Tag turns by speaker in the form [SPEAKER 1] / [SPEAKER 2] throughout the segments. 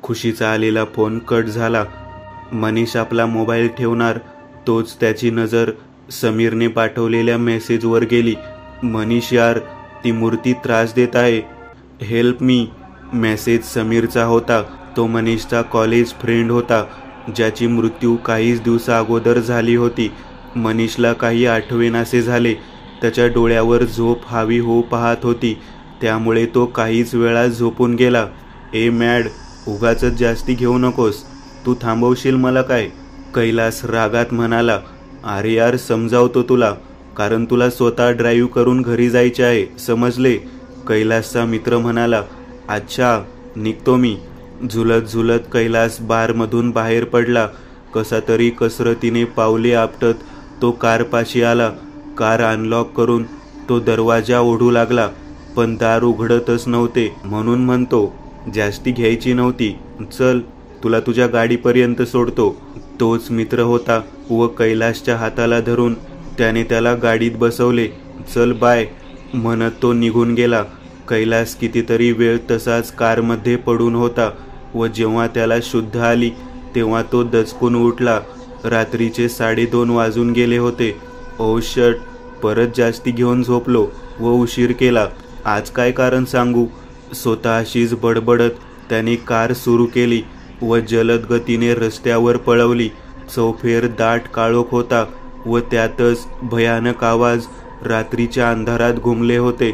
[SPEAKER 1] खुशीचा आलेला phone cut झाला. मनीष आपला मोबाईल ठेवणार तोच त्याची नजर समीरने पाठवलेल्या मेसेजवर गेली. मनीष यार, ती मूर्ती त्रास देत आहे, हेल्प मी. मेसेज समीरचा होता. तो मनीषचा कॉलेज फ्रेंड होता, ज्याची मृत्यू काहीच दिवसा अगोदर झाली होती. मनीषला काही आठवेनासे झाले. त्याच्या डोळ्यावर झोप हावी होऊ पाहत होती, त्यामुळे तो काहीच वेळा झोपून गेला. ए मॅड, उगाचच जास्ती घेऊ नकोस, तू थांबवशील मला काय? कैलास रागात म्हणाला. अरे यार, समजावतो तुला, कारण तुला स्वतः ड्राईव्ह करून घरी जायचे आहे, समजले? कैलासचा मित्र म्हणाला. अच्छा, निघतो मी. झुलत झुलत कैलास बारमधून बाहेर पडला. कसा तरी कसरतीने पावले आपटत तो कारपाशी आला. कार अनलॉक करून तो दरवाजा ओढू लागला, पण दार उघडतच नव्हते. म्हणून म्हणतो, जास्ती घ्यायची नव्हती, चल तुला तुझ्या गाडीपर्यंत सोडतो. तोच मित्र होता व कैलासच्या हाताला धरून त्याने त्याला गाडीत बसवले. चल बाय म्हणत तो निघून गेला. कैलास कितीतरी वेळ तसाच कारमध्ये पडून होता व जेव्हा त्याला शुद्ध आली तेव्हा तो दचकून उठला. रात्रीचे 2:30 वाजून गेले होते. ओ शट, परत जास्ती घेऊन झोपलो व उशीर केला. आज काय कारण सांगू? स्वतःशीच बडबडत त्याने कार सुरू केली व जलद गतीने रस्त्यावर पळवली. चौफेर दाट काळोख होता व त्यातच भयानक आवाज रात्रीच्या अंधारात घुमले होते.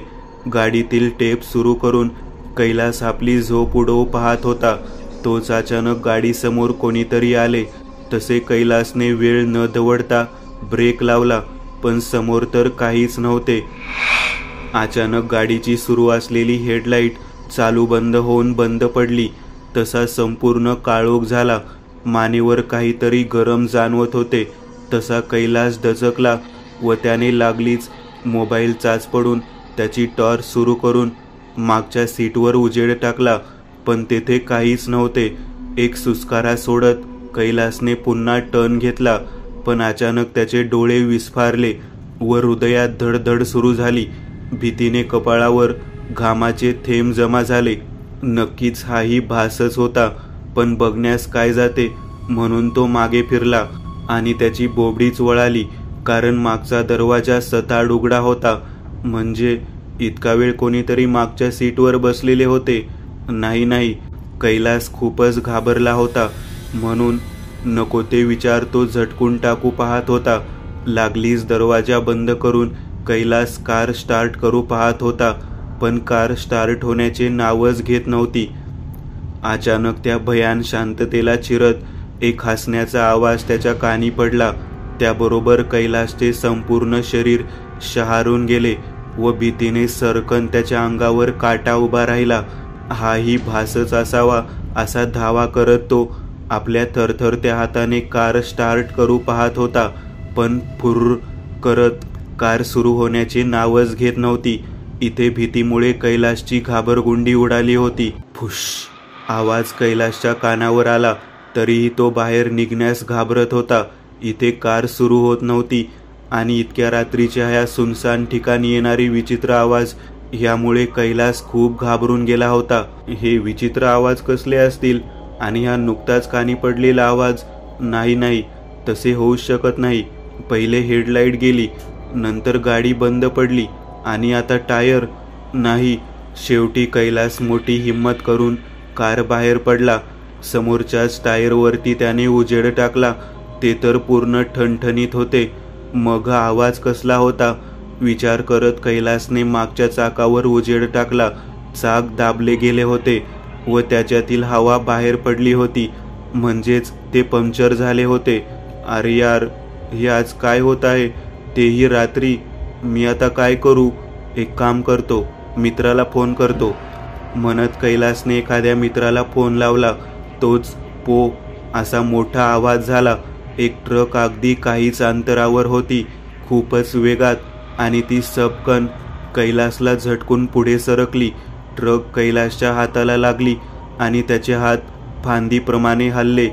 [SPEAKER 1] गाडीतील टेप सुरू करून कैलास आपली झोप उडवू पाहत होता. तोच अचानक गाडीसमोर कोणीतरी आले. तसे कैलासने वेळ न दवडता ब्रेक लावला, पण समोर तर काहीच नव्हते. अचानक गाडीची सुरू असलेली हेडलाईट चालू बंद होऊन बंद पडली. तसा संपूर्ण काळोख झाला. मानेवर काहीतरी गरम जाणवत होते. तसा कैलास दचकला व त्याने लागलीच मोबाईल चाच पडून त्याची टॉर्च सुरू करून मागच्या सीटवर उजेड टाकला, पण तेथे काहीच नव्हते. एक सुस्कारा सोडत कैलासने पुन्हा टर्न घेतला, पण अचानक त्याचे डोळे विस्फारले व हृदयात धडधड सुरू झाली. भीतीने कपाळावर घामाचे थेंब जमा झाले. नक्कीच हाही भासच होता, पण बघण्यास काय जाते म्हणून तो मागे फिरला आणि त्याची बोबडीच वळाली, कारण मागचा दरवाजा सताड उघडा होता. म्हणजे इतका वेळ कोणीतरी मागच्या सीटवर बसलेले होते. नाही, कैलास खूपच घाबरला होता, म्हणून नको ते विचार तो झटकून टाकू पाहत होता. लागलीच दरवाजा बंद करून कैलास कार स्टार्ट करू पाहत होता, पण कार स्टार्ट होण्याचे नावच घेत नव्हती. अचानक त्या भयान शांततेला चिरत एक हसण्याचा आवाज त्याच्या कानी पडला. त्याबरोबर कैलासचे संपूर्ण शरीर शहारून गेले व भीतीने सरकन त्याच्या अंगावर काटा उभा राहिला. हाही भासच असावा असा धावा करत तो आपल्या थरथरत्या हाताने कार स्टार्ट करू पाहत होता, पण फुर्र करत कार सुरू होण्याचे नावच घेत नव्हती. इथे भीतीमुळे कैलासची घाबरगुंडी उडाली होती. फुश आवाज कैलासच्या कानावर आला, तरीही तो बाहेर निघण्यास घाबरत होता. इथे कार सुरू होत नव्हती आणि इतक्या रात्रीच्या ह्या सुनसान ठिकाणी येणारी विचित्र आवाज ह्यामुळे कैलास खूप घाबरून गेला होता. हे विचित्र आवाज कसले असतील आणि हा नुकताच कानी पडलेला आवाज? नाही, तसे होऊच शकत नाही. पहिले हेडलाईट गेली, नंतर गाडी बंद पडली आणि आता टायर नाही. शेवटी कैलास मोठी हिम्मत करून कार बाहेर पडला. समोरच्याच टायरवरती त्याने उजेड टाकला. ते तर पूर्ण ठणठणीत होते. मग हा आवाज कसला होता विचार करत कैलासने मागच्या चाकावर उजेड टाकला. चाक दाबले गेले होते व त्याच्यातील हवा बाहेर पडली होती, म्हणजेच ते पंक्चर झाले होते. अरे यार, हे आज काय होत आहे, तेही रात्री. मी आता काय करू? एक काम करतो, मित्राला फोन करतो म्हणत कैलासने एखाद्या मित्राला फोन लावला. तोच पो असा मोठा आवाज झाला. एक ट्रक अगदी काहीच अंतरावर होती, खूपच वेगात, आणि ती सबकन कैलासला झटकून पुढे सरकली. ट्रक कैलासच्या हाताला लागली आणि त्याचे हात फांदीप्रमाणे हलले.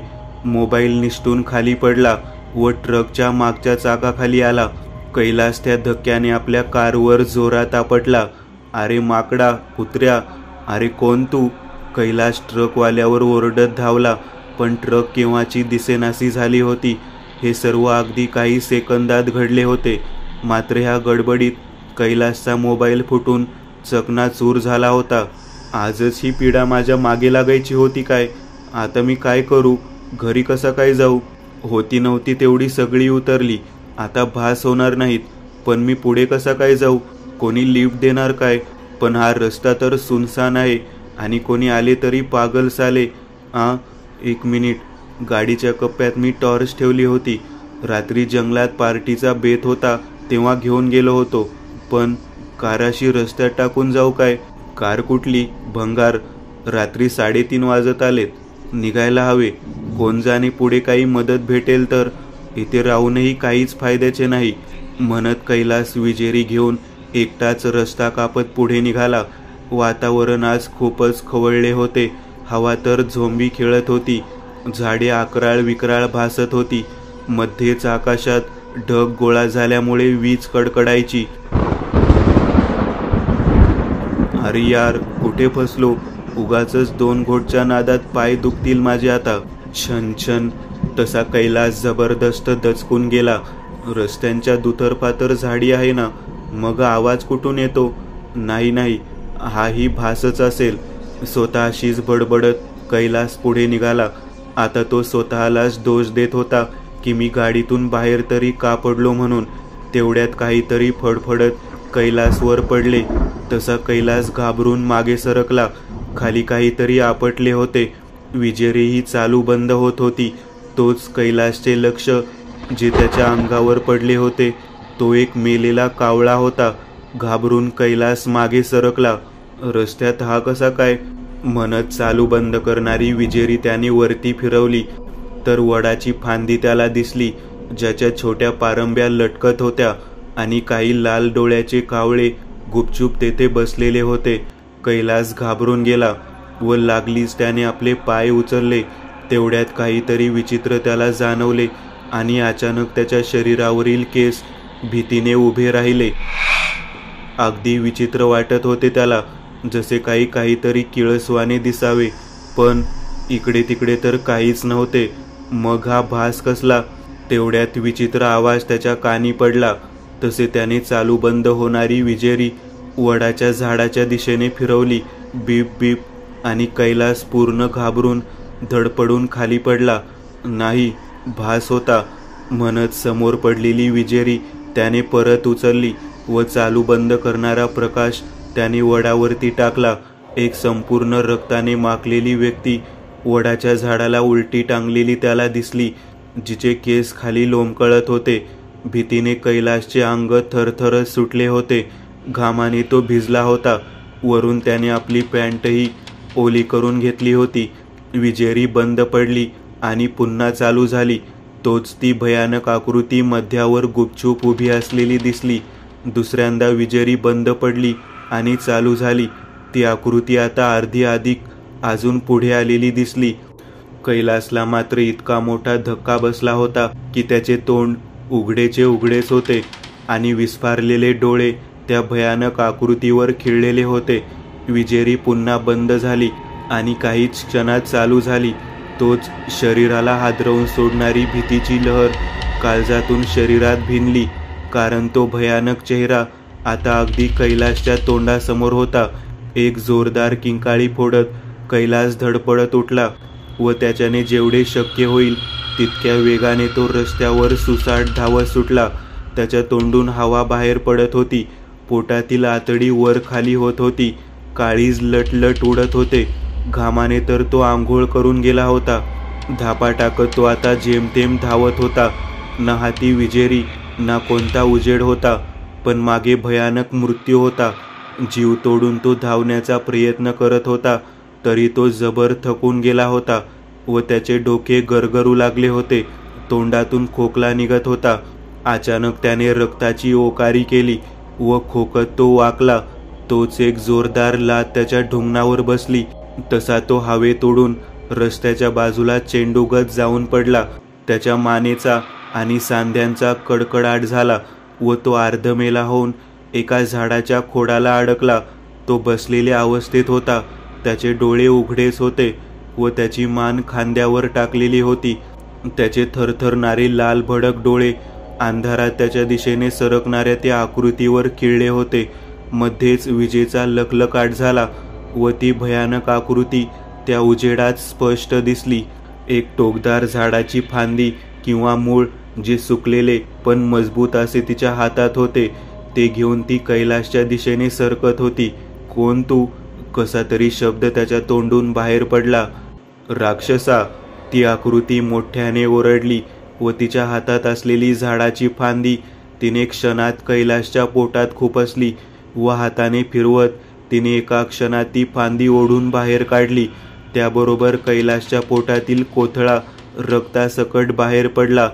[SPEAKER 1] मोबाईल निसटून खाली पडला व ट्रकच्या मागच्या चाकाखाली आला. कैलास त्या धक्क्याने आपल्या कारवर जोरात आपटला. अरे माकडा, कुत्र्या, अरे कोण तू? कैलास ट्रकवाल्यावर ओरडत धावला, पण ट्रक केव्हाची दिसेनाशी झाली होती. हे सर्व अगदी काही सेकंदात घडले होते. मात्र ह्या गडबडीत कैलासचा मोबाईल फुटून चकनाचूर झाला होता. आजच ही पीडा माझ्या मागे लागायची होती काय? आता मी काय करू? घरी कसा काय जाऊ? होती नव्हती तेवढी सगळी उतरली. आता भास होणार नाहीत, पण मी पुढे कसा काय जाऊ? कोणी लिफ्ट देणार काय? पण हा रस्ता तर सुनसान आहे आणि कोणी आले तरी पागल साले. एक मिनिट. गाडीच्या कप्प्यात मी टॉर्च ठेवली होती. रात्री जंगलात पार्टीचा बेत होता तेव्हा घेऊन गेलो होतो. पण काराशी रस्त्यात टाकून जाऊ काय? कार कुठली? भंगार. रात्री 3:30 वाजत आलेत. निघायला हवे. कोण जाणे पुढे काही मदत भेटेल तर. इथे राहूनही काहीच फायद्याचे नाही म्हणत कैलास विजेरी घेऊन एकटाच रस्ता कापत पुढे निघाला. वातावरण आज खूपच खवळले होते. हवा तर झोंबी खेळत होती. झाडे अकराळ विक्राळ भासत होती. मध्येच आकाशात ढग गोळा झाल्यामुळे वीज कडकडायची. अरे यार, कुठे फसलो? उगाचच 2 घोटच्या नादात पाय दुखतील माझे आता. छन छन. तसा कैलास जबरदस्त दचकून गेला. रस्त्यांच्या दुतर्फा तर झाडी आहे ना, मग आवाज कुठून येतो? नाही, हाही भासच असेल. स्वतःशीच बडबडत कैलास पुढे निघाला. आता तो स्वतःलाच दोष देत होता की मी गाडीतून बाहेर तरी का पडलो म्हणून. तेवढ्यात काहीतरी फडफडत कैलासवर पडले. तसा कैलास घाबरून मागे सरकला. खाली काहीतरी आपटले होते. विजेरीही चालू बंद होत होती. तोच कैलासचे लक्ष जे त्याच्या अंगावर पडले होते. तो एक मेलेला कावळा होता. घाबरून कैलास मागे सरकला. रस्त्यात हा कसा काय म्हणत चालू बंद करणारी विजेरी त्याने वरती फिरवली तर वडाची फांदी त्याला दिसली, ज्याच्या छोट्या पारंब्या लटकत होत्या आणि काही लाल डोळ्याचे कावळे गुपचूप तेथे बसलेले होते. कैलास घाबरून गेला व लागलीच त्याने आपले पाय उचलले. तेवढ्यात काहीतरी विचित्र त्याला जाणवले आणि अचानक त्याच्या शरीरावरील केस भीतीने उभे राहिले. अगदी विचित्र वाटत होते त्याला, जसे काहीतरी किळसवाने दिसावे, पण इकडे तिकडे तर काहीच नव्हते. मग हा भास कसला? तेवढ्यात विचित्र आवाज त्याच्या कानी पडला. तसे त्याने चालू बंद होणारी विजेरी वडाच्या झाडाच्या दिशेने फिरवली. बीप बीप. आणि कैलास पूर्ण घाबरून धडपडून खाली पडला. नाही, भास होता म्हणत समोर पडलेली विजेरी त्याने परत उचलली व चालू बंद करणारा प्रकाश त्याने वडावरती टाकला. एक संपूर्ण रक्ताने माखलेली व्यक्ती वडाच्या झाडाला उलटी टांगलेली त्याला दिसली, जिचे केस खाली लोंबकळत होते. भीतीने कैलासचे अंग थरथर सुटले होते. घामाने तो भिजला होता. वरून त्याने आपली पॅन्टही ओली करून घेतली होती. विजेरी बंद पडली आणि पुन्हा चालू झाली. तोच ती भयानक आकृती मध्यावर गुपचूप उभी असलेली दिसली. दुसऱ्यांदा विजेरी बंद पडली आणि चालू झाली. ती आकृती आता अर्धी अधिक अजून पुढे आलेली दिसली. कैलासला मात्र इतका मोठा धक्का बसला होता की त्याचे तोंड उघडेचे उघडेच होते आणि विस्फारलेले डोळे त्या भयानक आकृतीवर खिळलेले होते. विजेरी पुन्हा बंद झाली आणि काहीच क्षणात चालू झाली. तोच शरीराला हादरवून सोडणारी भीतीची लहर काळजातून शरीरात भिनली, कारण तो भयानक चेहरा आता अगदी कैलासच्या तोंडासमोर होता. एक जोरदार किंकाळी फोडत कैलास धडपडत उठला व त्याच्याने जेवढे शक्य होईल तितक्या वेगाने तो रस्त्यावर सुसाट धावत सुटला. त्याच्या तोंडून हवा बाहेर पडत होती. पोटातील आतडी वर खाली होत होती. काळीज लटलट उडत होते. घामाने तर तो आंघोळ करून गेला होता. धापा टाकत तो आता जेमतेम धावत होता. ना हाती विजेरी, ना कोणता उजेड होता, पण मागे भयानक मृत्यू होता. जीव तोडून तो धावण्याचा प्रयत्न करत होता, तरी तो जबर थकून गेला होता व त्याचे डोके गरगरू लागले होते. तोंडातून खोकला निघत होता. अचानक त्याने रक्ताची ओकारी केली व खोकत तो वाकला. तोच एक जोरदार लाथ त्याच्या ढुंगणावर बसली. तसा तो हवेत उडून रस्त्याच्या बाजूला चेंडूगत जाऊन पडला. त्याच्या मानेचा आणि सांध्यांचा कडकडाट झाला व तो अर्धमेला होऊन एका झाडाच्या खोडाला अडकला. तो बसलेल्या अवस्थेत होता. त्याचे डोळे उघडेच होते व त्याची मान खांद्यावर टाकलेली होती. त्याचे थरथरणारे लाल भडक डोळे अंधारात त्याच्या दिशेने सरकणाऱ्या त्या आकृतीवर खिळले होते. मध्येच विजेचा लखलखाट झाला व ती भयानक आकृती त्या उजेडात स्पष्ट दिसली. एक टोकदार झाडाची फांदी किंवा मूळ जे सुकलेले पण मजबूत असे तिच्या हातात होते, ते घेऊन ती कैलासच्या दिशेने सरकत होती. कोण तू? कसा तरी शब्द त्याच्या तोंडून बाहेर पडला. राक्षसा! ती आकृती मोठ्याने ओरडली व तिच्या हातात असलेली झाडाची फांदी तिने क्षणात कैलासच्या पोटात खुपसली व हाताने फिरवत तिने एका क्षणात ती फांदी ओढून बाहेर काढली. त्याबरोबर कैलासच्या पोटातील कोथळा रक्तासकट बाहेर पडला.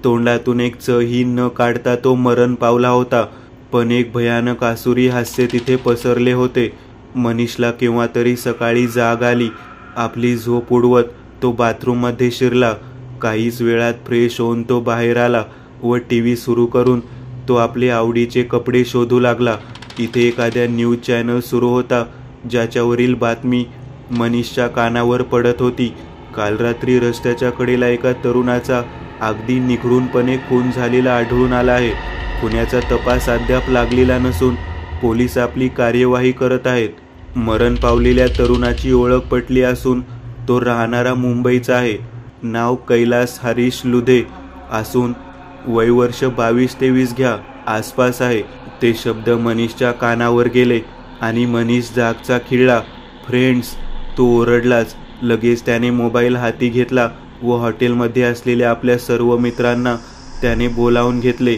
[SPEAKER 1] तोंडातून एक चही न काढता तो मरण पावला होता. पण एक भयानक आसुरी हास्य तिथे पसरले होते. मनीषला केव्हा तरी सकाळी जाग आली. आपली झोप उडवत तो बाथरूममध्ये शिरला. काहीच वेळात फ्रेश होऊन तो बाहेर आला व टीव्ही सुरू करून तो आपले आवडीचे कपडे शोधू लागला. इथे एखाद्या न्यूज चॅनल सुरू होता ज्याच्यावरील बातमी मनीषच्या कानावर पडत होती. काल रात्री रस्त्याच्या कडेला एका तरुणाचा अगदी निखळूनपणे खून झालेला आढळून आला आहे. खुनाचा तपास अद्याप लागलेला नसून पोलीस आपली कार्यवाही करत आहेत. मरण पावलेल्या तरुणाची ओळख पटली असून तो राहणारा मुंबईचा आहे. नाव कैलास हरीश लुधे असून वय वर्ष 22 ते 20 घ्या आसपास आहे. ते शब्द मनीषच्या कानावर गेले आणि मनीष जागचा खिळला. फ्रेंड्स! तो ओरडलाच. लगेच त्याने मोबाईल हाती घेतला व हॉटेलमध्ये असलेल्या आपल्या सर्व मित्रांना त्याने बोलावून घेतले.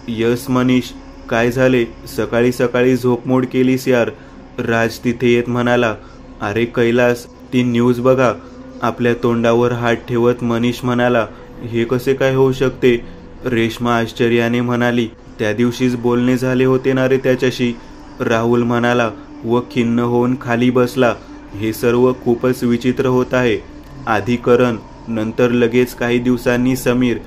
[SPEAKER 1] यस मनीष, काय झाले? सकाळी सकाळी झोपमोड केलीस यार, राज तिथे येत म्हणाला. अरे कैलास, ती न्यूज बघा, आपल्या तोंडावर हात ठेवत मनीष म्हणाला. हे कसे काय होऊ शकते? रेश्मा आश्चर्याने म्हणाली. त्या दिवशीच बोलणे झाले होते ना रे त्याच्याशी, राहुल म्हणाला व खिन्न होऊन खाली बसला. हे सर्व खूपच विचित्र होत आहे. आधी करण, नंतर लगेच काही दिवसांनी समीर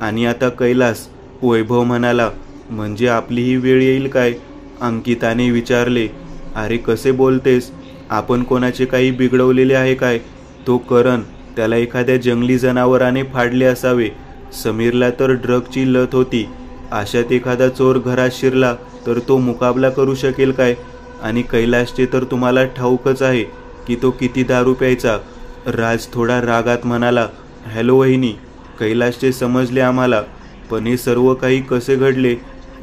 [SPEAKER 1] आणि आता कैलास, वैभव म्हणाला. म्हणजे आपलीही वेळ येईल काय? अंकिताने विचारले. अरे कसे बोलतेस? आपण कोणाचे काही बिघडवलेले आहे काय? तो करण, त्याला एखाद्या जंगली जनावराने फाडले असावे. समीरला तर ड्रगची लत होती. अशात एखादा चोर घरात शिरला तर तो मुकाबला करू शकेल काय? आणि कैलासचे तर तुम्हाला ठाऊकच आहे की तो किती दारू प्यायचा. राज थोडा रागात म्हणाला. हॅलो वहिनी, कैलासचे समजले आम्हाला, पण हे सर्व काही कसे घडले?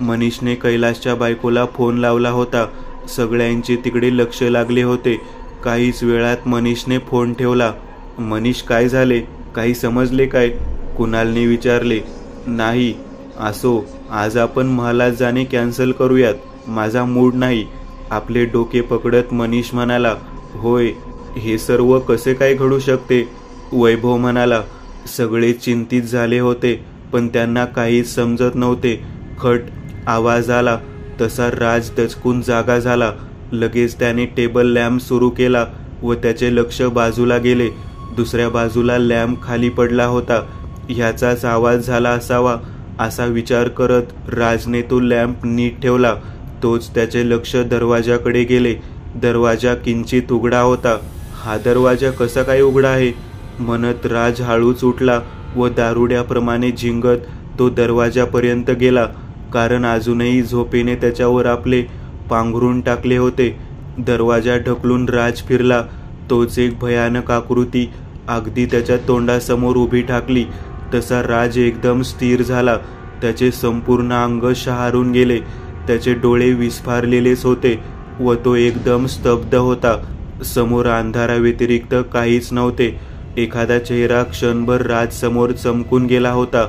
[SPEAKER 1] मनीषने कैलासच्या बायकोला फोन लावला होता. सगळ्यांचे तिकडे लक्ष लागले होते. काहीच वेळात मनीषने फोन ठेवला. मनीष, काय झाले? काही समजले काय? कुणालने विचारले. नाही. असो, आज आपण महालात जाणे कॅन्सल करूयात. माझा मूड नाही, आपले डोके पकडत मनीष म्हणाला. होय, हे सर्व कसे काय घडू शकते? वैभव म्हणाला. सगळे चिंतित झाले होते पण त्यांना काहीच समजत नव्हते. खट आवाज आला तसा राज दचकून जागा झाला. लगेच त्याने टेबल लॅम्प सुरू केला व त्याचे लक्ष बाजूला गेले. दुसऱ्या बाजूला लॅम्प खाली पडला होता. ह्याचाच आवाज झाला असावा असा विचार करत राजने तो लॅम्प नीट ठेवला. तोच त्याचे लक्ष दरवाजाकडे गेले. दरवाजा किंचित उघडा होता. हा दरवाजा कसा काय उघडा आहे म्हणत राज हळूच उठला व दारुड्याप्रमाणे झिंगत तो दरवाजापर्यंत गेला, कारण अजूनही झोपेने त्याच्यावर आपले पांघरून टाकले होते. दरवाजा ढकलून राज फिरला. तोच एक भयानक आकृती अगदी त्याच्या तोंडासमोर उभी ठाकली. तसा राज एकदम स्थिर झाला. त्याचे संपूर्ण अंग शहारून गेले. त्याचे डोळे विस्फारलेलेच होते व तो एकदम स्तब्ध होता. समोर अंधाराव्यतिरिक्त काहीच नव्हते. एखादा चेहरा क्षणभर राज समोर चमकून गेला होता.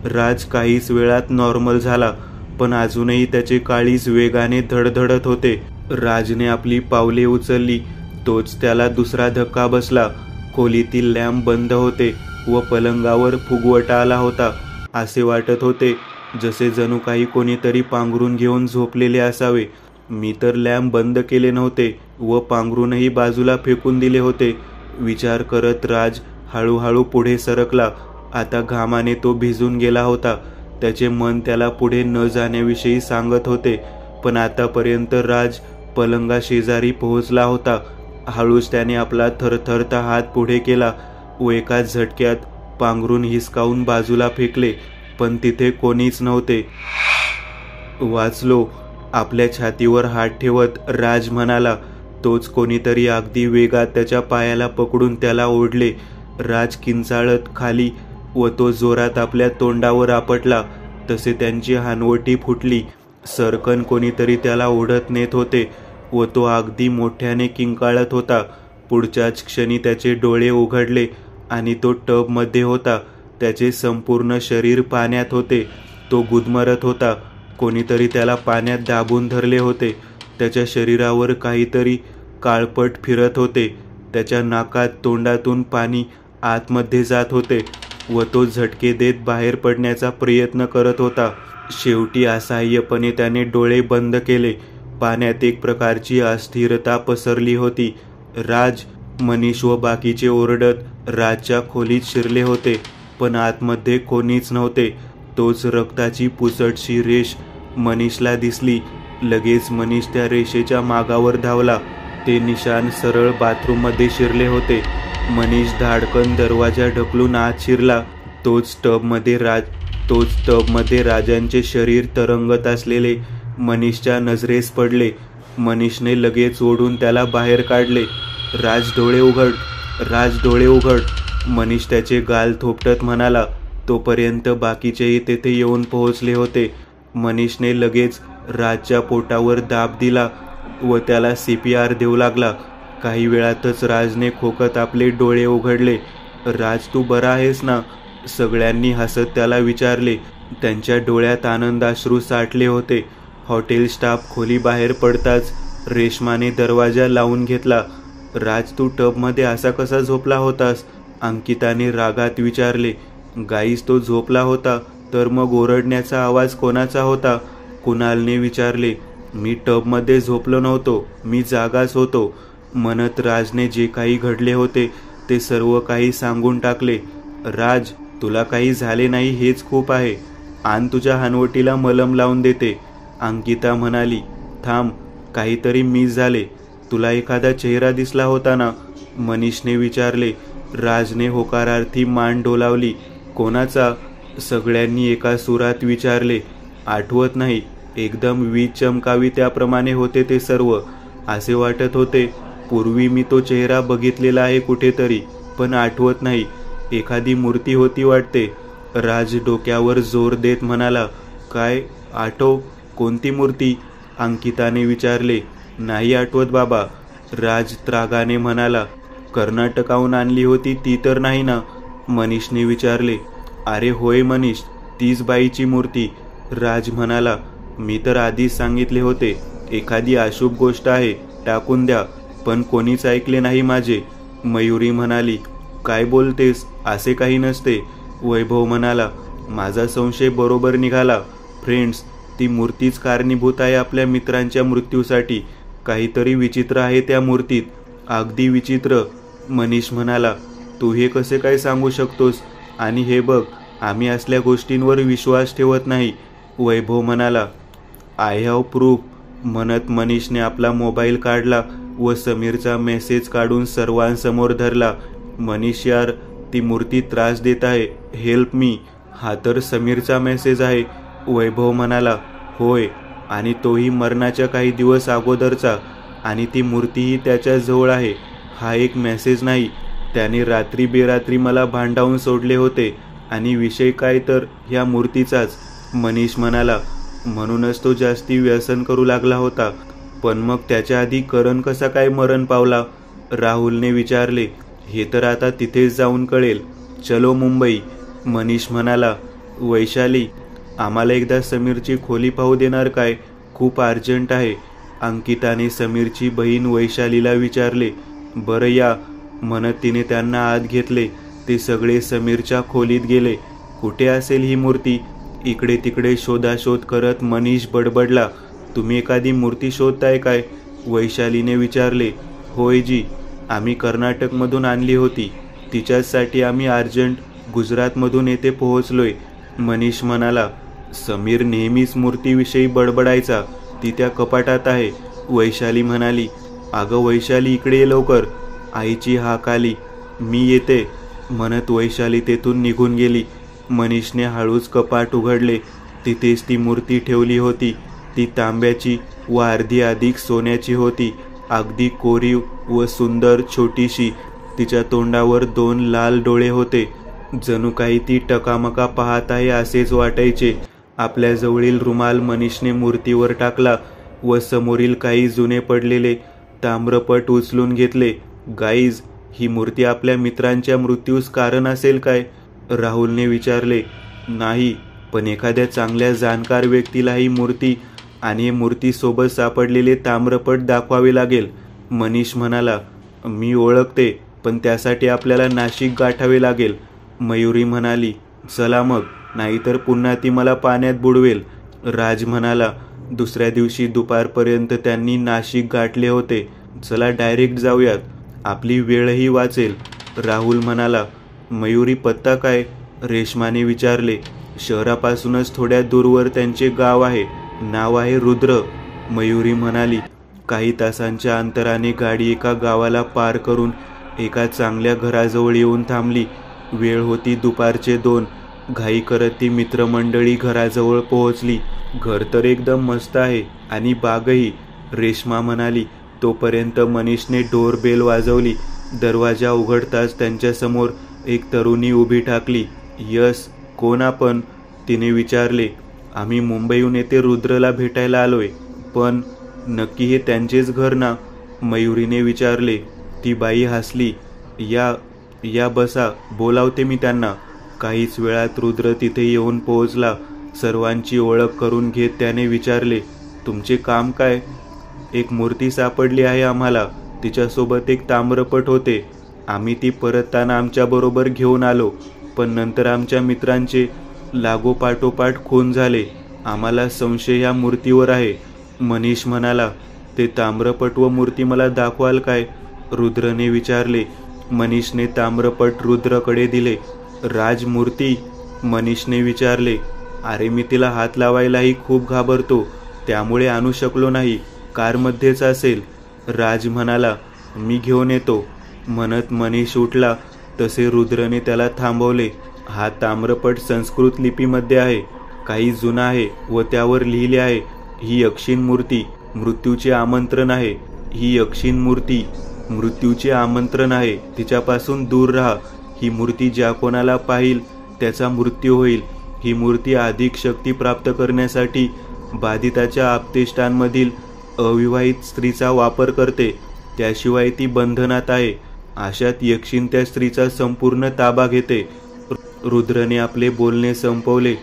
[SPEAKER 1] राज काहीच वेळात नॉर्मल झाला, पण अजूनही त्याचे काळीज वेगाने धडधडत होते. राजने आपली पावले उचलली तोच त्याला दुसरा धक्का बसला. खोलीतील लॅम्प बंद होते व पलंगावर फुगवटा आला होता. असे वाटत होते जसे जणू काही कोणीतरी पांघरून घेऊन झोपलेले असावे. मी तर लॅम्प बंद केले नव्हते व पांघरूनही बाजूला फेकून दिले होते, विचार करत राज हळूहळू पुढे सरकला. आता घामाने तो भिजून गेला होता. त्याचे मन त्याला पुढे न जाण्याविषयी सांगत होते. पण आतापर्यंत राज पलंगा शेजारी पोहोचला होता. हळूच त्याने आपला थरथरता हात पुढे केला व एका झटक्यात पांघरून हिसकावून बाजूला फेकले, पण तिथे कोणीच नव्हते. वाचलो, आपल्या छातीवर हात ठेवत राज म्हणाला. तोच कोणीतरी अगदी वेगात त्याच्या पायाला पकडून त्याला ओढले. राज किंचाळत खाली व तो जोरात आपल्या तोंडावर आपटला. तसे त्यांची हानवटी फुटली. सरकन कोणीतरी त्याला ओढत नेत होते व तो अगदी मोठ्याने किंकाळत होता. पुढच्याच क्षणी त्याचे डोळे उघडले आणि तो टबमध्ये होता. त्याचे संपूर्ण शरीर पाण्यात होते. तो गुदमरत होता. कोणीतरी त्याला पाण्यात दाबून धरले होते. त्याच्या शरीरावर काहीतरी काळपट फिरत होते. त्याच्या नाकात तोंडातून पाणी आतमध्ये जात होते व तो झटके देत बाहेर पडण्याचा प्रयत्न करत होता. शेवटी असहाय्यपणे त्याने डोळे बंद केले. पाण्यात एक प्रकारची अस्थिरता पसरली होती. राज, मनीष व बाकीचे ओरडत राजच्या खोलीत शिरले होते, पण आतमध्ये कोणीच नव्हते. तोच रक्ताची पुसटशी रेष मनीषला दिसली. लगेच मनीष त्या रेषेच्या मागावर धावला. ते निशाण सरळ बाथरूममध्ये शिरले होते. मनीष धाडकन दरवाजा ढकलून आत शिरला. तोच टबमध्ये राजांचे शरीर तरंगत असलेले मनीषच्या नजरेस पडले. मनीषने लगेच ओढून त्याला बाहेर काढले. राज, डोळे उघड, राज, डोळे उघड, मनीष त्याचे गाल थोपटत म्हणाला. तोपर्यंत बाकीचेही तेथे येऊन पोहोचले होते. मनीषने लगेच राजच्या पोटावर दाब दिला व त्याला CPR देऊ लागला. काही वेळातच राजने खोकत आपले डोळे उघडले. राज, तू बरा आहेस ना? सगळ्यांनी हसत त्याला विचारले. त्यांच्या डोळ्यात आनंदाश्रू साठले होते. हॉटेल स्टाफ खोली बाहेर पडताच रेशमाने दरवाजा लावून घेतला. राज, तू टबमध्ये असा कसा झोपला होतास? अंकिताने रागात विचारले. गाईस, तो झोपला होता तर मग ओरडण्याचा आवाज कोणाचा होता? कुणालने विचारले. मी टबमध्ये झोपलो नव्हतो, मी जागाच होतो, म्हणत राजने जे काही घडले होते ते सर्व काही सांगून टाकले. राज, तुला काही झाले नाही हेच खूप आहे. आण तुझ्या हनवटीला मलम लावून देते, अंकिता म्हणाली. थांब, काहीतरी मिस झाले. तुला एखादा चेहरा दिसला होता ना? मनीषने विचारले. राजने होकारार्थी मान डोलावली. कोणाचा? सगळ्यांनी एका सुरात विचारले. आठवत नाही. एकदम वीज चमकावी त्याप्रमाणे होते ते सर्व. असे वाटत होते पूर्वी मी तो चेहरा बघितलेला आहे कुठेतरी, पण आठवत नाही. एखादी मूर्ती होती वाटते. राज डोक्यावर जोर देत म्हणाला. काय? आठव, कोणती मूर्ती? अंकिताने विचारले. नाही आठवत बाबा, राज त्रागाने म्हणाला. कर्नाटकाहून आणली होती ती तर नाही ना? मनीषने विचारले. अरे होय मनीष, तीच बाईची मूर्ती, राज म्हणाला. मी तर आधीच सांगितले होते एखादी अशुभ गोष्ट आहे, टाकून द्या, पण कोणीच ऐकले नाही माझे, मयुरी म्हणाली. काय बोलतेस? असे काही नसते, वैभव म्हणाला. माझा संशय बरोबर निघाला. फ्रेंड्स, ती मूर्तीच कारणीभूत आहे आपल्या मित्रांच्या मृत्यूसाठी. काहीतरी विचित्र आहे त्या मूर्तीत, अगदी विचित्र, मनीष म्हणाला. तू हे कसे काय सांगू शकतोस? आणि हे बघ, आम्ही असल्या गोष्टींवर विश्वास ठेवत नाही, वैभव म्हणाला. आय हॅव प्रूफ, म्हणत मनीषने आपला मोबाईल काढला व समीरचा मेसेज काढून सर्वांसमोर धरला. मनीष यार, ती मूर्ती त्रास देत आहे, हेल्प मी. हा तर समीरचा मेसेज आहे, वैभव म्हणाला. होय, आणि तोही मरणाच्या काही दिवस अगोदरचा, आणि ती मूर्तीही त्याच्या जवळ आहे. हा एक मेसेज नाही, त्याने रात्री बेरात्री मला भांडावून सोडले होते, आणि विषय काय तर ह्या मूर्तीचाच, मनीष म्हणाला. म्हणूनच तो जास्ती व्यसन करू लागला होता. पण मग त्याच्या आधी करण कसा काय मरण पावला? राहुलने विचारले. हे तर आता तिथेच जाऊन कळेल. चलो मुंबई, मनीष म्हणाला. वैशाली, आम्हाला एकदा समीरची खोली पाहू देणार काय? खूप अर्जंट आहे, अंकिताने समीरची बहीण वैशालीला विचारले. बरं या, म्हणत तिने त्यांना आत घेतले. ते सगळे समीरच्या खोलीत गेले. कुठे असेल ही मूर्ती? इकडे तिकडे शोधाशोध करत मनीष बडबडला. तुम्ही एखादी मूर्ती शोधताय काय? वैशालीने विचारले. होय जी, आम्ही कर्नाटकमधून आणली होती, तिच्याचसाठी आम्ही अर्जंट गुजरातमधून येथे पोहोचलोय, मनीष म्हणाला. समीर नेहमीच मूर्तीविषयी बडबडायचा, ती त्या कपाटात आहे, वैशाली म्हणाली. अगं वैशाली, इकडे ये लवकर, आईची हाक आली. मी येते म्हणत वैशाली तेथून निघून गेली. मनीषने हळूच कपाट उघडले. तिथेच ती मूर्ती ठेवली होती. ती तांब्याची व अर्धी अधिक सोन्याची होती. अगदी कोरीव व सुंदर, छोटीशी. तिच्या तोंडावर 2 लाल डोळे होते. जणू काही ती टकामका पाहत आहे असेच वाटायचे. आपल्या जवळील रुमाल मनीषने मूर्तीवर टाकला व समोरील काही जुने पडलेले ताम्रपट उचलून घेतले. गाईज, ही मूर्ती आपल्या मित्रांच्या मृत्यूस कारण असेल काय? राहुलने विचारले. नाही, पण एखाद्या चांगल्या जाणकार व्यक्तीला ही मूर्ती आणि मूर्तीसोबत सापडलेले ताम्रपट दाखवावे लागेल. मनीष म्हणाला. मी ओळखते, पण त्यासाठी आपल्याला नाशिक गाठावे लागेल. मयुरी म्हणाली. चला मग, नाहीतर पुन्हा ती मला पाण्यात बुडवेल. राज म्हणाला. दुसऱ्या दिवशी दुपारपर्यंत त्यांनी नाशिक गाठले होते. चला डायरेक्ट जाऊयात, आपली वेळही वाचेल. राहुल म्हणाला. मयुरी, पत्ता काय? रेश्माने विचारले. शहरापासूनच थोड्या दूरवर त्यांचे गाव आहे. नाव आहे रुद्र. मयुरी म्हणाली. काही तासांच्या अंतराने गाडी एका गावाला पार करून एका चांगल्या घराजवळ येऊन थांबली. वेळ होती दुपारचे 2. घाई करत ती मित्रमंडळी घराजवळ पोहोचली. घर तर एकदम मस्त आहे आणि बागही, रेश्मा म्हणाली. तोपर्यंत मनीषने डोरबेल वाजवली. दरवाजा उघडताच त्यांच्यासमोर एक तरुणी उभी ठाकली. यस, कोण आपण? तिने विचारले. आम्ही मुंबईहून येथे रुद्रला भेटायला आलोय. पण नक्की हे त्यांचेच घर ना? मयुरीने विचारले. ती बाई हसली. या बसा, बोलावते मी त्यांना. काहीच वेळात रुद्र तिथे येऊन पोहोचला. सर्वांची ओळख करून घेत त्याने विचारले. तुमचे काम काय? एक मूर्ती सापडली आहे आम्हाला. तिच्यासोबत एक ताम्रपट होते. आम्ही ती परतताना आमच्याबरोबर घेऊन आलो, पण नंतर आमच्या मित्रांचे लागोपाठोपाठ खून झाले. आम्हाला संशय या मूर्तीवर आहे. मनीष म्हणाला. ते ताम्रपट व मूर्ती मला दाखवाल काय? रुद्रने विचारले. मनीषने ताम्रपट रुद्रकडे दिले. राज, मूर्ती? मनीषने विचारले. अरे, मी तिला हात लावायलाही खूप घाबरतो, त्यामुळे आणू शकलो नाही. कारमध्येच असेल. राज म्हणाला. मी घेऊन येतो. म्हणत मनीष उठला तसे रुद्रने त्याला थांबवले. हा ताम्रपट संस्कृत लिपीमध्ये आहे. काही जुना आहे व त्यावर लिहिले आहे, ही यक्षिण मूर्ती मृत्यूचे आमंत्रण आहे. ही यक्षिण मूर्ती मृत्यूचे आमंत्रण आहे. तिच्यापासून दूर राहा. ही मूर्ती ज्या कोणाला पाहिल त्याचा मृत्यू होईल. ही मूर्ती अधिक शक्ती प्राप्त करण्यासाठी बाधिताच्या आप्तेष्टांमधील अविवाहित स्त्रीचा वापर करते. त्याशिवाय ती बंधनात आहे. अशात यक्षिण त्या स्त्रीचा संपूर्ण ताबा घेते. रुद्रने आपले बोलणे संपवले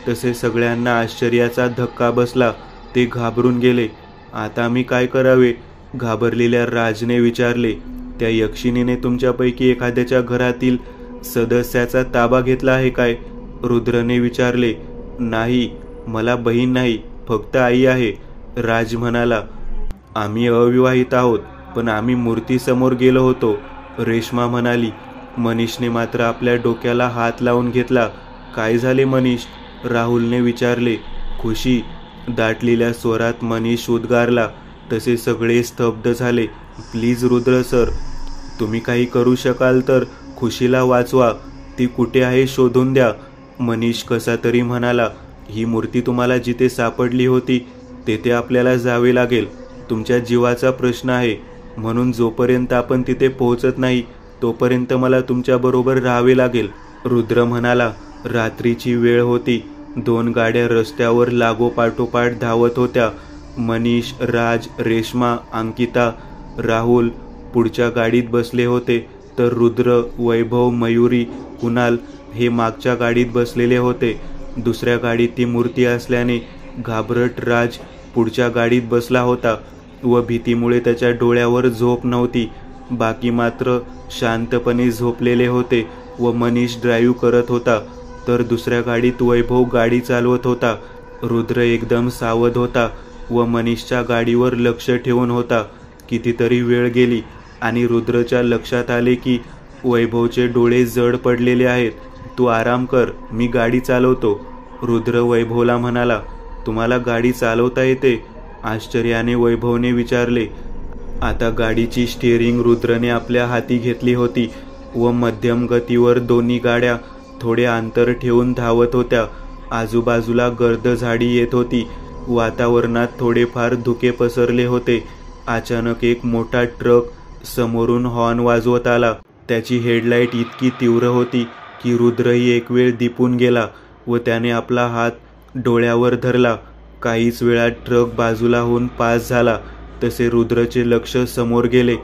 [SPEAKER 1] तसे सगळ्यांना आश्चर्याचा धक्का बसला. ते घाबरून गेले. आता मी काय करावे? घाबरलेल्या राजने विचारले. त्या यक्षिणीने तुमच्यापैकी एखाद्याच्या घरातील सदस्याचा ताबा घेतला आहे काय? रुद्रने विचारले. नाही, मला बहीण नाही, फक्त आई आहे. राज म्हणाला. आम्ही अविवाहित आहोत, पण आम्ही मूर्तीसमोर गेलो होतो. रेश्मा म्हणाली. मनीषने मात्र आपल्या डोक्याला हात लावून घेतला. काय झाले मनीष? राहुलने विचारले. खुशी, दाटलेल्या स्वरात मनीष उद्गारला. तसे सगळे स्तब्ध झाले. प्लीज रुद्र सर, तुम्ही काही करू शकाल तर खुशीला वाचवा. ती कुठे आहे शोधून द्या. मनीष कसा तरी म्हणाला. ही मूर्ती तुम्हाला जिथे सापडली होती तेथे आपल्याला जावे लागेल. तुमच्या जीवाचा प्रश्न आहे, म्हणून जोपर्यंत आपण तिथे पोहोचत नाही तोपर्यंत मला तुमच्याबरोबर राहावे लागेल. रुद्र म्हणाला. रात्रीची वेळ होती. 2 गाड्या रस्त्यावर लागोपाठोपाठ धावत होत्या. मनीष, राज, रेश्मा, अंकिता, राहुल पुढच्या गाडीत बसले होते, तर रुद्र, वैभव, मयुरी, कुणाल हे मागच्या गाडीत बसलेले होते. दुसऱ्या गाडीत ती मूर्ती असल्याने घाबरट राज पुढच्या गाडीत बसला होता व भीतीमुळे त्याच्या डोळ्यावर झोप नव्हती. बाकी मात्र शांतपणे झोपलेले होते व मनीष ड्राईव्ह करत होता, तर दुसऱ्या गाडीत वैभव गाडी चालवत होता. रुद्र एकदम सावध होता व मनीषच्या गाडीवर लक्ष ठेवून होता. कितीतरी वेळ गेली आणि रुद्रच्या लक्षात आले की वैभवचे डोळे जड पडलेले आहेत. तू आराम कर, मी गाडी चालवतो. रुद्र वैभवला म्हणाला. तुम्हाला गाडी चालवता येते? आश्चर्याने वैभवने विचारले. आता गाडीची स्टीअरिंग रुद्रने आपल्या हाती घेतली होती व मध्यम गतीवर दोन्ही गाड्या थोडे अंतर ठेवून धावत होत्या. आजूबाजूला गर्द झाडी येत होती. वातावरणात थोडेफार धुके पसरले होते. अचानक एक मोठा ट्रक समोरून हॉर्न वाजवत आला. त्याची हेडलाईट इतकी तीव्र होती की रुद्रही एक वेळ दिपून गेला व त्याने आपला हात डोळ्यावर धरला. काहीच वेळात ट्रक बाजूला होऊन पास झाला तसे रुद्रचे लक्ष समोर गेले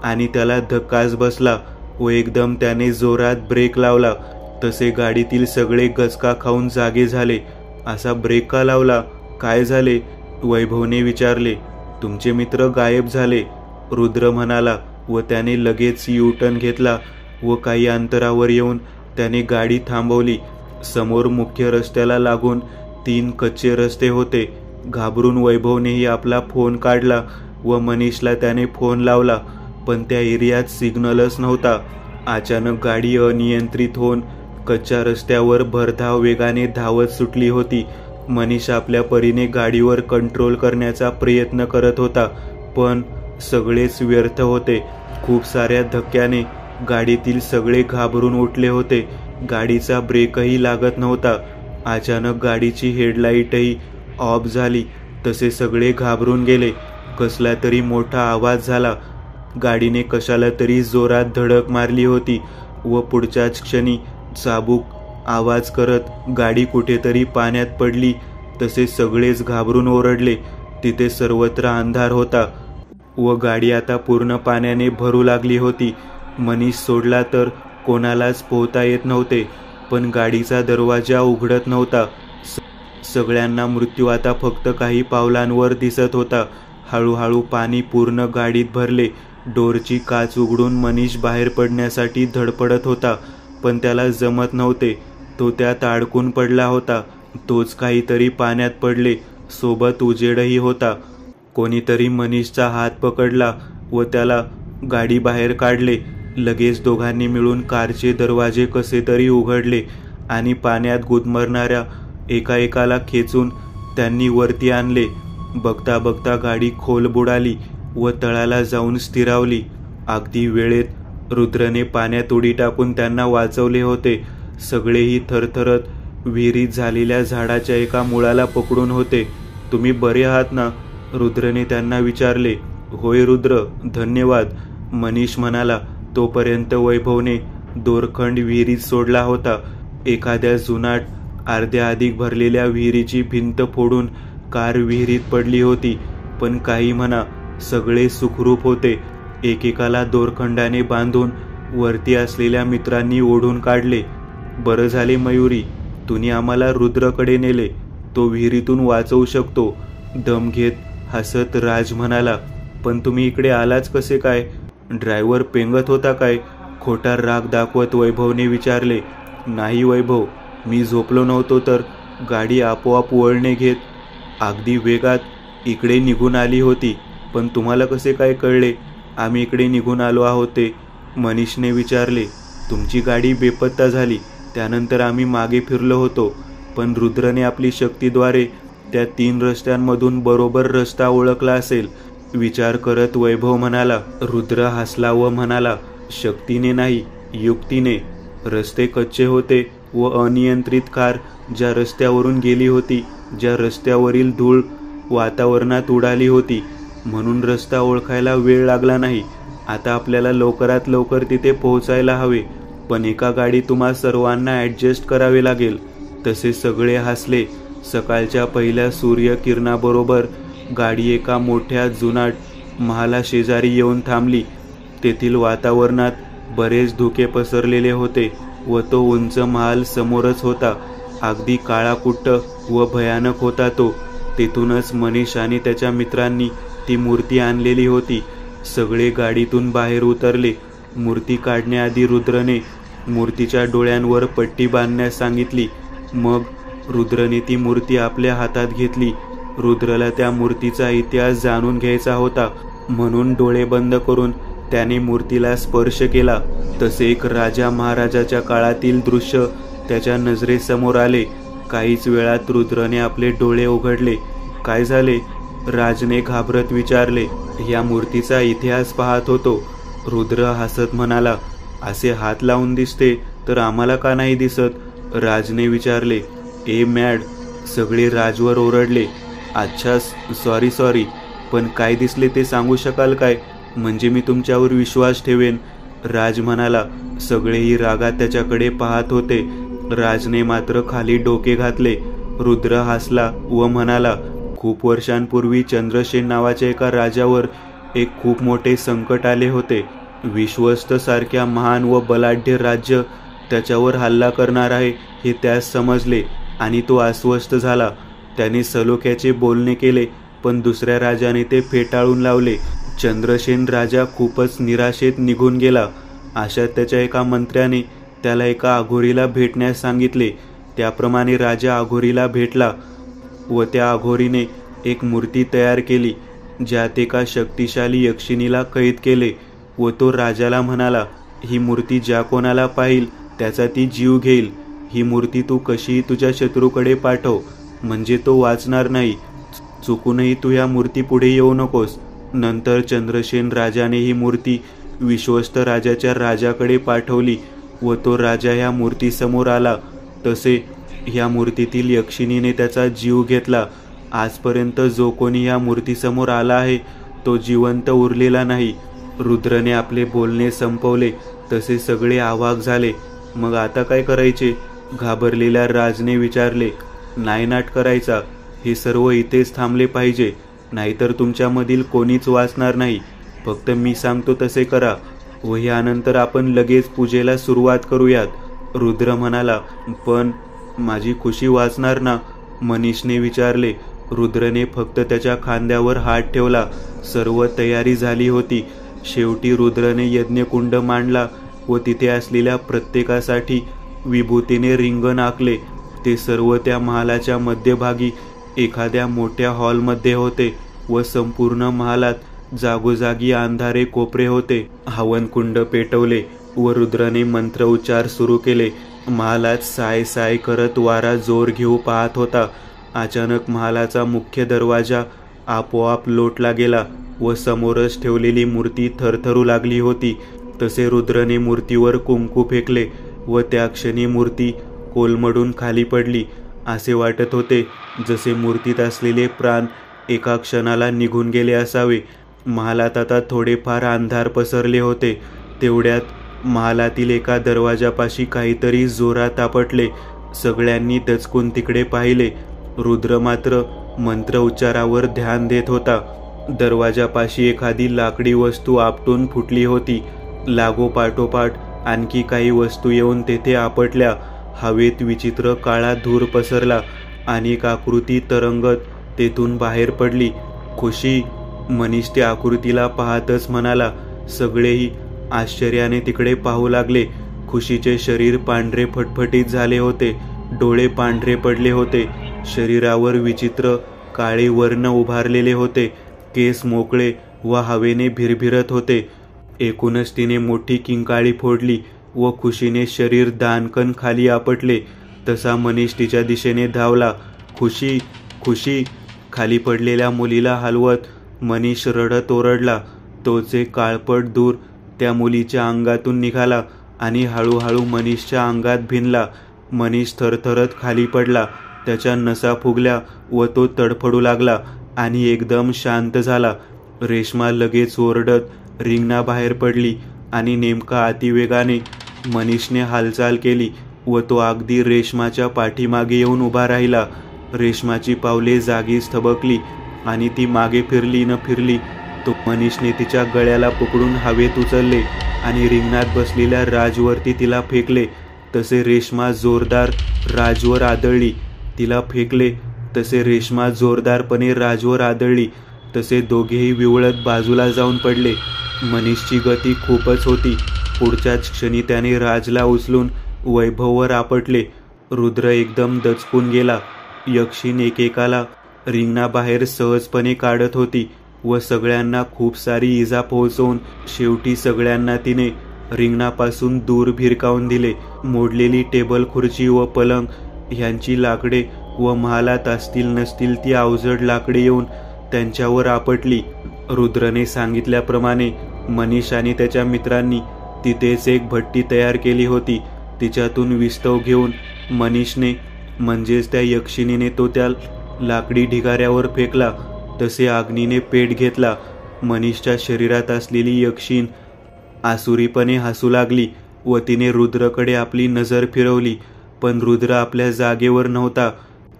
[SPEAKER 1] आणि त्याला धक्काच बसला व एकदम त्याने जोरात ब्रेक लावला. तसे गाडीतील सगळे गचका खाऊन जागे झाले. असा ब्रेक का लावला? काय झाले? वैभवने विचारले. तुमचे मित्र गायब झाले, रुद्र म्हणाला व त्याने लगेच यू-टर्न घेतला व काही अंतरावर येऊन त्याने गाडी थांबवली. समोर मुख्य रस्त्याला लागून 3 कच्चे रस्ते होते. घाबरून वैभवनेही आपला फोन काढला व मनीषला त्याने फोन लावला, पण त्या एरियात सिग्नलच नव्हता. अचानक गाडी अनियंत्रित होऊन कच्च्या रस्त्यावर भरधाव वेगाने धावत सुटली होती. मनीष आपल्या परीने गाडीवर कंट्रोल करण्याचा प्रयत्न करत होता, पण सगळेच व्यर्थ होते. खूप साऱ्या धक्क्याने गाडीतील सगळे घाबरून उठले होते. गाडीचा ब्रेकही लागत नव्हता. अचानक गाडीची हेडलाईटही ऑफ झाली तसे सगळे घाबरून गेले. कसला तरी मोठा आवाज झाला. गाडीने कशाला तरी जोरात धडक मारली होती व पुढच्याच क्षणी चाबूक आवाज करत गाडी कुठेतरी पाण्यात पडली तसे सगळेच घाबरून ओरडले. तिथे सर्वत्र अंधार होता व गाडी आता पूर्ण पाण्याने भरू लागली होती. मनीष सोडला तर कोणालाच पोहता येत नव्हते, पण गाडीचा दरवाजा उघडत नव्हता. सगळ्यांना मृत्यू आता फक्त काही पावलांवर दिसत होता. हळूहळू पाणी पूर्ण गाडीत भरले. डोरची काच उघडून मनीष बाहेर पडण्यासाठी धडपडत होता, पण त्याला जमत नव्हते. तो त्यात अडकून पडला होता. तोच काहीतरी पाण्यात पडले. सोबत उजेडही होता. कोणीतरी मनीषचा हात पकडला व त्याला गाडी बाहेर काढले. लगेच दोघांनी मिळून कारचे दरवाजे कसे तरी उघडले आणि पाण्यात गुदमरणाऱ्या एकाला खेचून त्यांनी वरती आणले. बघता बघता गाडी खोल बुडाली व तळाला जाऊन स्थिरावली. अगदी वेळेत रुद्रने पाण्यात उडी टाकून त्यांना वाचवले होते. सगळेही थरथरत विहिरीत झालेल्या झाडाच्या एका मुळाला पकडून होते. तुम्ही बरे आहात ना? रुद्रने त्यांना विचारले. होय रुद्र, धन्यवाद, मनीष म्हणाला. तोपर्यंत वैभवने दोरखंड विहिरीत सोडला होता. एखाद्या जुनाट अर्ध्या अधिक भरलेल्या विहिरीची भिंत फोडून कार विहिरीत पडली होती. पण काही म्हणा, सगळे सुखरूप होते. एकेकाला दोरखंडाने बांधून वरती असलेल्या मित्रांनी ओढून काढले. बरं झाले मयुरी, तुम्ही आम्हाला रुद्रकडे नेले. तो विहिरीतून वाचवू शकतो, दम घेत हसत राज म्हणाला. पण तुम्ही इकडे आलाच कसे काय? ड्रायव्हर पेंगत होता काय? खोटा राग दाखवत वैभवने विचारले. नाही वैभव, मी झोपलो नव्हतो तर गाडी आपोआप वळणे घेत अगदी वेगात इकडे निघून आली होती. पण तुम्हाला कसे काय कळले आम्ही इकडे निघून आलो आहोत ते? मनीषने विचारले. तुमची गाडी बेपत्ता झाली, त्यानंतर आम्ही मागे फिरलो होतो, पण रुद्रने आपली शक्तीद्वारे त्या 3 रस्त्यांमधून बरोबर रस्ता ओळखला असेल, विचार करत वैभव म्हणाला. रुद्र हसला व म्हणाला, शक्तीने नाही, युक्तीने. रस्ते कच्चे होते व अनियंत्रित कार ज्या रस्त्यावरून गेली होती, ज्या रस्त्यावरील धूळ वातावरणात उडाली होती, म्हणून रस्ता ओळखायला वेळ लागला नाही. आता आपल्याला लवकरात लवकर तिथे पोहोचायला हवे, पण एका गाडी तुम्हा सर्वांना ॲडजस्ट करावे लागेल. तसे सगळे हसले. सकाळच्या पहिल्या सूर्यकिरणाबरोबर गाडी एका मोठ्या जुनाट महाला शेजारी येऊन थांबली. तेथील वातावरणात बरेच धुके पसरलेले होते व तो उंच महाल समोरच होता. अगदी काळाकुट्ट व भयानक होता तो. तेथूनच मनीष आणि त्याच्या मित्रांनी ती मूर्ती आणलेली होती. सगळे गाडीतून बाहेर उतरले. मूर्ती काढण्याआधी रुद्रने मूर्तीच्या डोळ्यांवर पट्टी बांधण्यास सांगितली. मग रुद्रने ती मूर्ती आपल्या हातात घेतली. रुद्रला त्या मूर्तीचा इतिहास जाणून घ्यायचा होता, म्हणून डोळे बंद करून त्याने मूर्तीला स्पर्श केला. तसे एक राजा महाराजाच्या काळातील दृश्य त्याच्या नजरेसमोर आले. काहीच वेळात रुद्रने आपले डोळे उघडले. काय झाले? राजने घाबरत विचारले. या मूर्तीचा इतिहास पाहत होतो. रुद्र हसत म्हणाला, असे हात लावून दिसते तर आम्हाला का नाही दिसत? राजने विचारले. ए मॅड, सगळे राजवर ओरडले. अच्छा, सॉरी, पण काय दिसले ते सांगू शकाल काय? म्हणजे मी तुमच्यावर विश्वास ठेवेन. राज म्हणाला. सगळेही रागात त्याच्याकडे पाहत होते. राजने मात्र खाली डोके घातले. रुद्र हसला व म्हणाला, खूप वर्षांपूर्वी चंद्रसेन नावाच्या एका राजावर एक खूप मोठे संकट आले होते. विश्वस्त सारख्या महान व बलाढ्य राज्य त्याच्यावर हल्ला करणार आहे हे त्यास समजले आणि तो अस्वस्थ झाला. त्याने सलोख्याचे बोलणे केले, पण दुसऱ्या राजाने ते फेटाळून लावले. चंद्रसेन राजा खूपच निराशेत निघून गेला. अशात त्याच्या एका मंत्र्याने त्याला एका अघोरीला भेटण्यास सांगितले. त्याप्रमाणे राजा अघोरीला भेटला व त्या अघोरीने एक मूर्ती तयार केली, ज्यात एका शक्तिशाली यक्षिणीला कैद केले व तो राजाला म्हणाला, ही मूर्ती ज्या कोणाला पाहिल त्याचा ती जीव घेईल. ही मूर्ती तू कशीही तुझ्या शत्रूकडे पाठव, म्हणजे तो वाचणार नाही. चुकूनही तू या मूर्ती पुढे येऊ नकोस. नंतर चंद्रसेन राजाने ही मूर्ती विश्वस्त राजाच्या राजाकडे पाठवली व तो राजा ह्या मूर्तीसमोर आला. तसे ह्या मूर्तीतील यक्षिणीने त्याचा जीव घेतला. आजपर्यंत जो कोणी ह्या मूर्तीसमोर आला आहे तो जिवंत उरलेला नाही. रुद्रने आपले बोलणे संपवले तसे सगळे अवाक झाले. मग आता काय करायचे? घाबरलेल्या राजने विचारले. नायनाट करायचा. हे सर्व इथेच थांबले पाहिजे, नाहीतर तुमच्यामधील कोणीच वाचणार नाही. फक्त मी सांगतो तसे करा व यानंतर आपण लगेच पूजेला सुरुवात करूयात. रुद्र म्हणाला. पण माझी खुशी वाचणार ना? मनीषने विचारले. रुद्रने फक्त त्याच्या खांद्यावर हात ठेवला. सर्व तयारी झाली होती. शेवटी रुद्रने यज्ञकुंड मांडला व तिथे असलेल्या प्रत्येकासाठी विभूतीने रिंगण आखले. ते सर्व त्या महालाच्या मध्यभागी एखाद्या मोठ्या हॉलमध्ये होते व संपूर्ण महालात जागोजागी अंधारे कोपरे होते. हवनकुंड पेटवले व रुद्रने मंत्र उच्चार सुरू केले. महालात साय साय करत वारा जोर घेऊ पाहत होता. अचानक महालाचा मुख्य दरवाजा आपोआप लोटला गेला व समोरच ठेवलेली मूर्ती थरथरू लागली होती. तसे रुद्रने मूर्तीवर कुंकू फेकले व त्या क्षणी मूर्ती कोलमडून खाली पडली. असे वाटत होते जसे मूर्तीत असलेले प्राण एका क्षणाला निघून गेले असावे. महालात आता थोडेफार अंधार पसरले होते. तेवढ्यात महालातील एका दरवाजापाशी काहीतरी जोरात आपटले. सगळ्यांनी दचकून तिकडे पाहिले. रुद्र मात्र मंत्र उच्चारावर ध्यान देत होता. दरवाजापाशी एखादी लाकडी वस्तू आपटून फुटली होती. लागोपाठोपाठ आणखी काही वस्तू येऊन तेथे आपटल्या. हवेत विचित्र काळा धूर पसरला. अनेक आकृती तरंगत तेथून बाहेर पडली. खुशी, मनीष त्या आकृतीला पाहतच म्हणाला. सगळेही आश्चर्याने तिकडे पाहू लागले. खुशीचे शरीर पांढरे फटफटीत झाले होते. डोळे पांढरे पडले होते. शरीरावर विचित्र काळे वर्ण उभारलेले होते. केस मोकळे व हवेने भिरभिरत होते. एकूणच तिने मोठी किंकाळी फोडली व खुशीने शरीर दानकन खाली आपटले. तसा मनीष तिच्या दिशेने धावला. खुशी, खुशी, खाली पडलेल्या मुलीला हलवत मनीष रडत ओरडला. तोच एक काळपट धूर त्या मुलीच्या अंगातून निघाला आणि हळूहळू मनीषच्या अंगात भिनला. मनीष थरथरत खाली पडला. त्याच्या नसा फुगल्या व तो तडफडू लागला आणि एकदम शांत झाला. रेश्मा लगेच ओरडत रिंगणाबाहेर पडली आणि नेमका अतिवेगाने मनीषने हालचाल केली व तो अगदी रेश्माच्या पाठीमागे येऊन उभा राहिला. रेश्माची पावले जागीच थबकली आणि ती मागे फिरली न फिरली तो मनीषने तिच्या गळ्याला पकडून हवेत उचलले आणि रिंगणात बसलेल्या राजवरती तिला फेकले. तसे रेश्मा जोरदार राजवर आदळली. तिला फेकले तसे रेश्मा जोरदारपणे राजवर आदळली. तसे दोघेही विवळत बाजूला जाऊन पडले. मनीषची गती खूपच होती. पुढच्याच क्षणी त्याने राजला उचलून वैभववर आपटले. रुद्र एकदम दचकून गेला. यक्षिण एकेकाला रिंगणाबाहेर सहजपणे काढत होती व सगळ्यांना खूप सारी इजा पोहोचवून शेवटी सगळ्यांना तिने रिंगणापासून दूर भिरकावून दिले. मोडलेली टेबल, खुर्ची व पलंग ह्यांची लाकडे व महालात असतील नसतील ती अवजड लाकडे येऊन त्यांच्यावर आपटली. रुद्रने सांगितल्याप्रमाणे मनीष आणि त्याच्या मित्रांनी तिथेच एक भट्टी तयार केली होती. तिच्यातून विस्तव घेऊन मनीषने म्हणजेच त्या यक्षिणीने तो त्या लाकडी ढिगाऱ्यावर फेकला. तसे अग्नीने पेट घेतला. मनीषच्या शरीरात असलेली यक्षिण आसुरीपणे हसू लागली व तिने रुद्रकडे आपली नजर फिरवली, पण रुद्र आपल्या जागेवर नव्हता.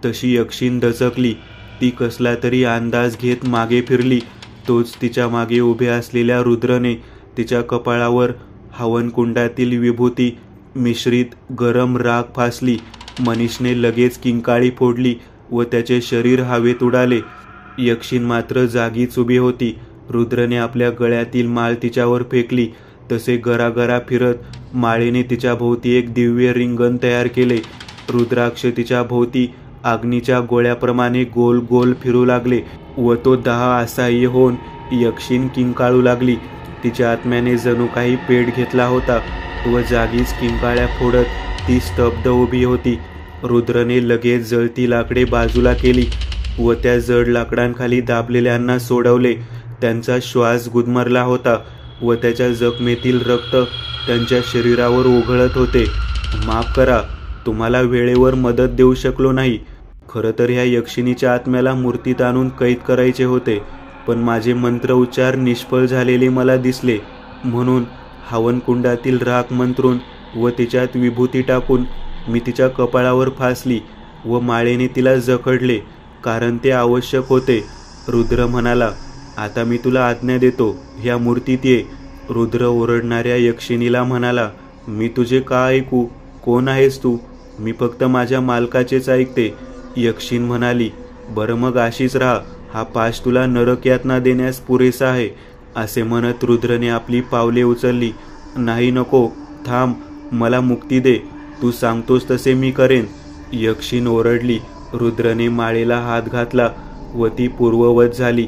[SPEAKER 1] तशी यक्षिण दचकली. ती कसला तरी अंदाज घेत मागे फिरली. तोच तिच्या मागे उभे असलेल्या रुद्रने तिच्या कपाळावर हवनकुंडातील विभूती मिश्रित गरम राख फासली. मनीषने लगेच किंकाळी फोडली व त्याचे शरीर हवेत उडाले. यक्षिण मात्र जागीच उभी होती. रुद्रने आपल्या गळ्यातील माळ तिच्यावर फेकली. तसे गरागरा फिरत माळेने तिच्या भोवती एक दिव्य रिंगण तयार केले. रुद्राक्ष तिच्या भोवती अग्नीच्या गोळ्याप्रमाणे गोल गोल फिरू लागले व तो 10 असह्य होऊन यक्षिण किंकाळू लागली. तिच्या आत्म्याने जणू काही पेट घेतला होता व जागीच किंकाळ्या फोडत ती स्तब्ध उभी होती. रुद्रने लगेच जळती लाकडे बाजूला केली व त्या जड लाकडांखाली दाबलेल्यांना सोडवले. त्यांचा श्वास गुदमरला होता व त्याच्या जखमेतील रक्त त्यांच्या शरीरावर ओघळत होते. माफ करा, तुम्हाला वेळेवर मदत देऊ शकलो नाही. खरं तर ह्या यक्षिणीच्या आत्म्याला मूर्तीत आणून कैद करायचे होते, पण माझे मंत्र उच्चार निष्फळ झालेले मला दिसले. म्हणून हवनकुंडातील राख मंत्रून व तिच्यात विभूती टाकून मी तिच्या कपाळावर फासली व माळेने तिला जखडले, कारण ते आवश्यक होते. रुद्र म्हणाला, आता मी तुला आज्ञा देतो, ह्या मूर्तीत ये. रुद्र ओरडणाऱ्या यक्षिणीला म्हणाला, मी तुझे का ऐकू? कोण आहेस तू? मी फक्त माझ्या मालकाचेच ऐकते. यक्षिण म्हणाली, बरं मग अशीच राहा, हा पाश तुला नरक यातना देण्यास पुरेसा आहे. असे म्हणत रुद्रने आपली पावले उचलली. नाही, नको, थांब, मला मुक्ती दे. तू सांगतोस तसे मी करेन. यक्षिण ओरडली. रुद्रने माळेला हात घातला व ती पूर्ववत झाली.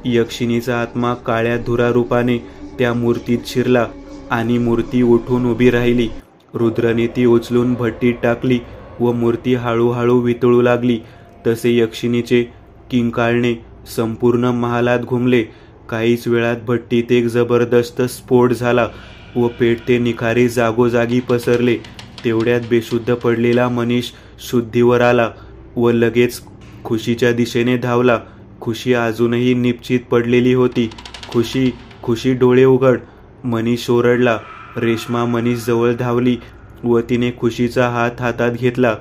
[SPEAKER 1] यक्षिणीचा आत्मा काळ्या धुरारूपाने त्या मूर्तीत शिरला आणि मूर्ती उठून उभी राहिली. रुद्रने ती उचलून भट्टीत टाकली व मूर्ती हळूहळू वितळू लागली. तसे यक्षिणीचे किंकाळणे संपूर्ण महालात घुमले. काहीच वेळात भट्टीत एक जबरदस्त स्फोट झाला व पेटते निखारे जागोजागी पसरले. तेवढ्यात बेशुद्ध पडलेला मनीष शुद्धीवर आला व लगेच खुशीच्या दिशेने धावला. खुशी अजूनही निपचित पडलेली होती. खुशी, खुशी, डोळे उघड. मनीष ओरडला. रेश्मा मनीष जवळ धावली व तिने खुशीचा हात हातात घेतला.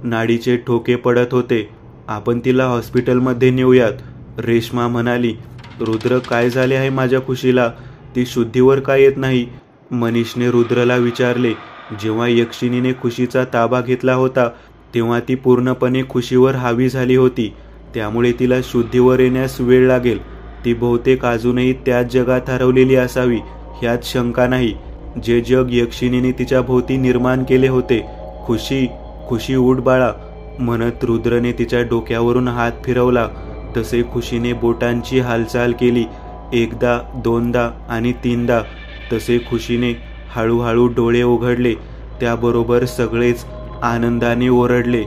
[SPEAKER 1] नाडीचे ठोके पडत होते. आपण तिला हॉस्पिटलमध्ये नेऊयात, रेश्मा म्हणाली. रुद्र, काय झाले आहे माझ्या खुशीला? ती शुद्धीवर का येत नाही? मनीषने रुद्रला विचारले. जेव्हा यक्षिणीने खुशीचा ताबा घेतला होता तेव्हा ती पूर्णपणे खुशीवर हावी झाली होती, त्यामुळे तिला शुद्धीवर येण्यास वेळ लागेल. ती बहुतेक अजूनही त्याच जगात हरवलेली असावी, ह्यात शंका नाही, जे जग यक्षिणीने तिच्या भोवती निर्माण केले होते. खुशी, खुशी, उठ बाळा, म्हणत रुद्रने तिच्या डोक्यावरून हात फिरवला. तसे खुशीने बोटांची हालचाल केली. एकदा, दोनदा आणि तीनदा. तसे खुशीने हळूहळू डोळे उघडले. त्याबरोबर सगळेच आनंदाने ओरडले.